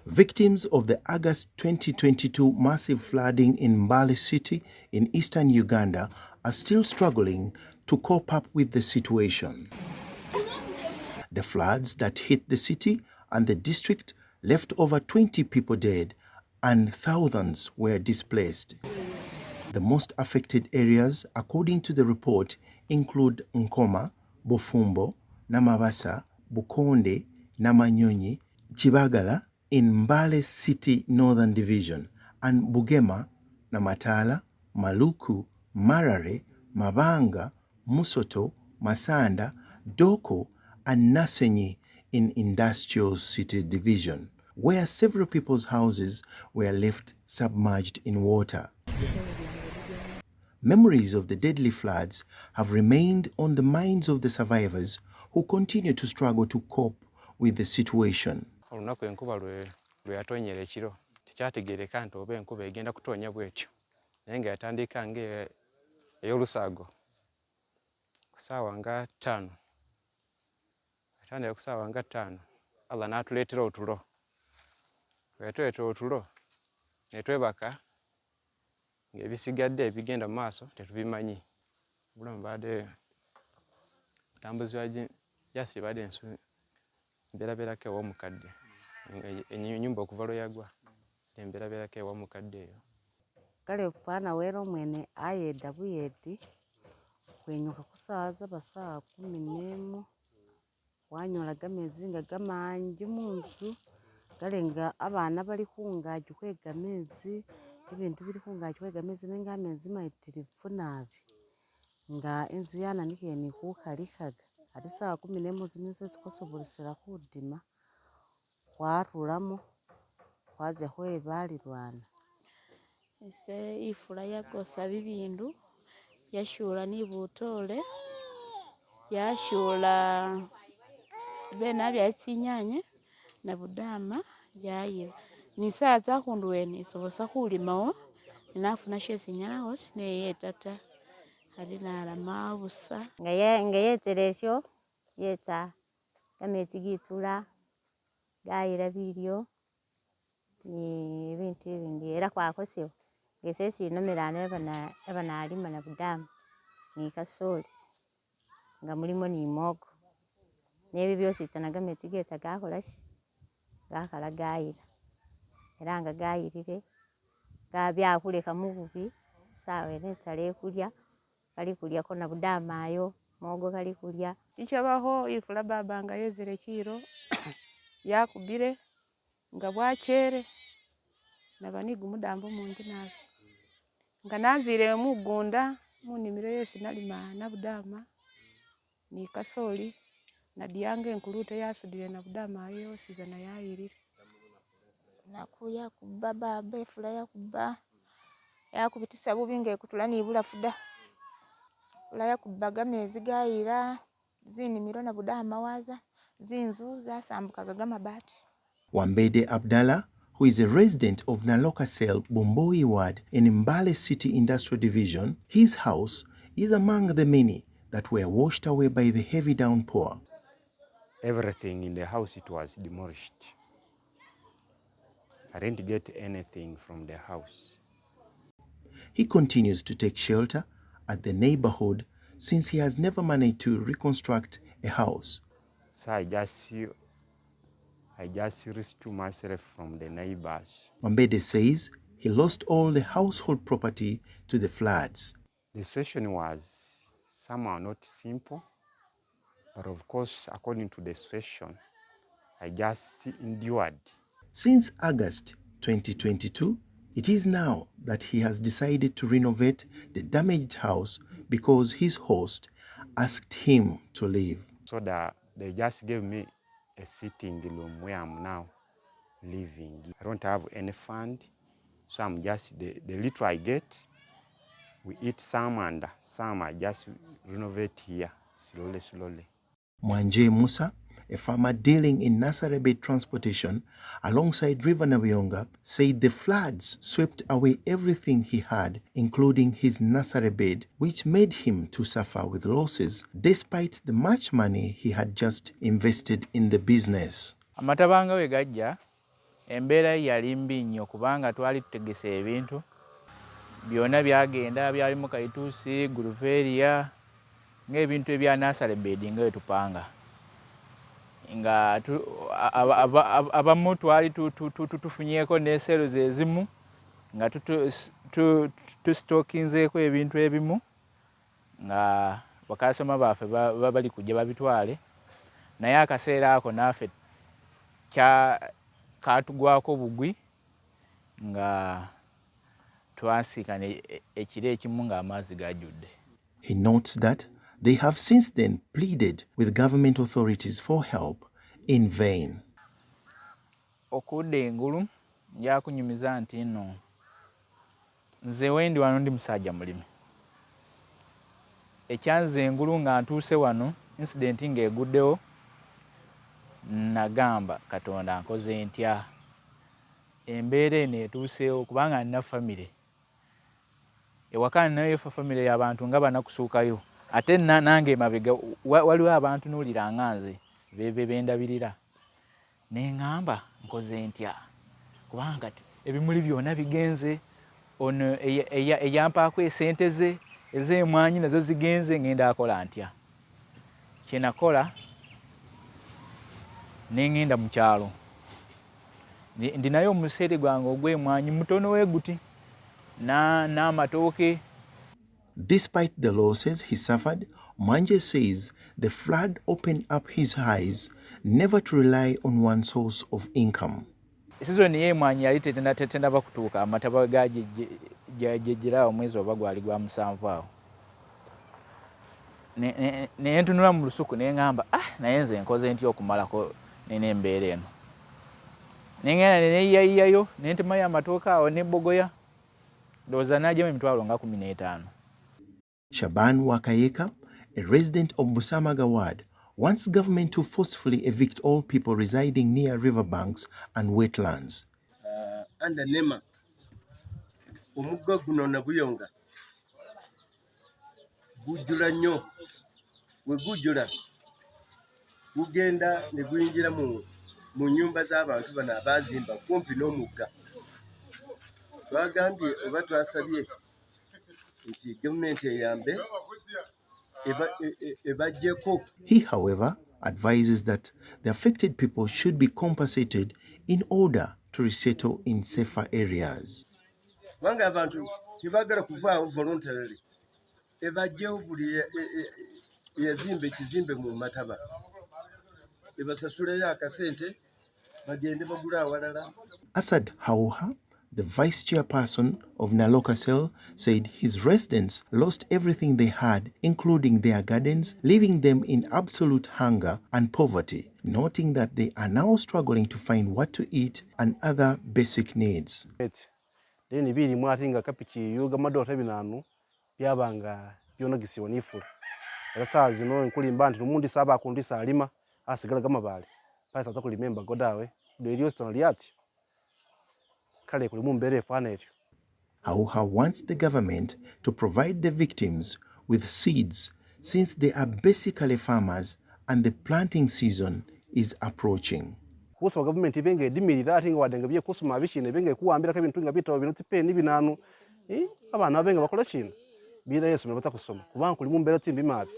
Victims of the August 2022 massive flooding in Mbale city in eastern Uganda are still struggling to cope up with the situation. The floods that hit the city and the district left over 20 people dead and thousands were displaced. The most affected areas, according to the report, include Nkoma, Bufumbo, Namabasa, Bukonde, Namayonyi, Kibagala in Mbale City Northern Division, and Bugema, Namatala, Malukhu, Marare, Mabanga, Musoto, Masanda, Doko and Nasenyi in Industrial City Division, where several people's houses were left submerged in water. Memories of the deadly floods have remained on the minds of the survivors who continue to struggle to cope with the situation. Olunaku enkuba lwe yatonyera ekiro tekyategeereka nti oba enkuba egenda kutonya bwetyo naye nga yatandika ey'olusaago ku ssaawa nga 5 yatandika ku ssaawa nga 5 Allah n'atuleetera otulo bwe yatuleetera otulo ne twebaka ng'ebisigadde ebigenda mu maaso tetubimanyi obulamu badde obutambuzi jasi badde ensu mbeerabeerako ew'omukadde ennyumba okuva lwe yagwa embeerabeerako ew'omukadde eyo kale fana wero mwene ayedda buyeddi kwenyuka ku ssaawa z'abasaawa 11 wanyola gamezi nga gamangi mu nzu kale nga abaana bali kungaji kwegamezi ebintu biri kungaji kwegamezi nenga amezi mayitirivu naabi nga enzu yananikire ni kukhalikaga ate ssaawa 11 zino zikosobolesera khudima khwarulamo khwaza khwebalirwana. Ese ifula yakosa bibindu yashula ni butole yashula bena bya tsinyanye na budama yayira ni saa za khundu wene isobosa khulimawo ninafuna shesinyalawo neyetata ali nalama busa nga yetselesyo yetsa kametsi gitsula gayira bilyo ni bintu ebindi era khwakosewo ngesesi inomelano ebanalima na budama ni kasoli nga mulimo ni mogo nebyo byosi tsana gametsi getsa gakholashi gakhala gayira era nga gayirire byakhuleka mububi sawa ene tsala ekulya kali kulyako na budama ayo mogo kali kulya ichabaho ifula babanga yezere kiro yakubire nga bwachere nabani gumudambo mungi nabi nga nazire mugunda munimiro yesi nalima na budama ni kasoli na diyange enkulute yasudire na budama ayo sizana yayirire nakuya kuba baba ifula yakuba yakubitisa bubi ngekutula ni bulafuda fula yakuba gamezi gayira zinimiro na budama waza zinzu zasambukaga gamabati. Wambede Abdallah, who is a resident of Naloka Cell, Bomboi Ward in Mbale City Industrial Division, his house is among the many that were washed away by the heavy downpour. Everything in the house, it was demolished. I didn't get anything from the house. He continues to take shelter at the neighborhood since he has never managed to reconstruct a house. So I just rescue myself from the neighbors. Wambede says he lost all the household property to the floods. The situation was somehow not simple, but of course, according to the situation, I just endured. Since August 2022, it is now that he has decided to renovate the damaged house because his host asked him to leave. So that they just gave me a sitting room where I'm now living. I don't have any fund, so I'm just, the little I get, we eat some and some I just renovate here, slowly. Mwanje Musa, a farmer dealing in Nasarebe transportation alongside River Namayonyi, said the floods swept away everything he had, including his nursery bed, which made him to suffer with losses despite the much money he had just invested in the business. Amatabanga we gajja embeera yali mbi nnyo kubanga twali tutegese ebintu byonna byagenda byali mu kaituusi guluveria ng'ebintu ebya nasale bedi nga wetupanga nga abamu twali tufunyeeko n'ensero zezimu nga tusitokinzeeko ebintu ebimu nga bakasoma baffe bali kujja babitwale naye akaseera ako naffe katugwako bugwi nga twasiika ekiro ekimu ng'amazzi gajjudde. He notes that they have since then pleaded with government authorities for help in vain. Okudda engulu njakunyumiza nti nno nze wendi wano ndi musajja mulimi. Ekyanze engulu nga ntuuse wano incidenti ng'eguddewo nagamba Katonda nkoze ntya embeera eno etuuseewo kubanga nina famire ewaka ninayo famire y'abantu nga banakusuukayo ate nange emabega waliwo abantu n'olira nga nze bendabirira ne ngamba nkoze ntya kubanga ebimuli byonna bigenze ono eyampaako esente ze ez'emwanyi nazo zigenze ngenda akola ntya kyenakola nengenda mu kyalo ndinayo omuseere gwange ogw'emwanyi mutono we guti n'amatooke. Despite the losses he suffered, Manje says the flood opened up his eyes never to rely on one source of income. Season y'emwanyi yali tetendaba kutuuka amataba gajejjera omwezi oba gwali gwa musanvu awo naye ntunula mu lusuku ne ngamba naye nze nkoze ntya okumalako n'embeera eno nengenda neyiyayiyayo nentemayo amatooke awo nebogoya ndowooza najjamu emitwalo nga 15. Shaban Wakayeka, a resident of Busamaga ward, wants government to forcefully evict all people residing near riverbanks and wetlands. Under Nema, omugga guno na Buyonga gujjula nnyo, we gujjula gugenda ne guyingira mu nnyumba z'abantu bano abaazimba kumpi n'omugga. Twagambye oba twasabye nti gavumenti eyambe ebaggyeko. He, however, advises that the affected people should be compensated in order to resettle in safer areas. Kubanga abantu tebaagala kuvaawo voluntarily, ebagyewo buli yazimba ekizimbe mu mataba ebasasulayo akasente bagende bagula awalala. Asad Hauha, the vice chairperson of Naloka Cell, said his residents lost everything they had, including their gardens, leaving them in absolute hunger and poverty, noting that they are now struggling to find what to eat and other basic needs. Then biri mwatinga kapiki yoga madota binanu byabanga byonagisibwa n'ifula. Era saa zino nkuli mbanti numundi saba akundisa alima asigala gamabale. Pasa takulimemba godawe lyo stonaliati. Kale kuli mumbere efana etyo. Hauha wants the government to provide the victims with seeds since they are basically farmers and the planting season is approaching. Kusa government ibenge edimirira atinga wadenga bye kusuma abishine benge kuambira ka bintu nga bitawo bintu peni binanu abana benga bakola kino bira Yesu mebata kusoma kubanga kuli mumbere timbi mabi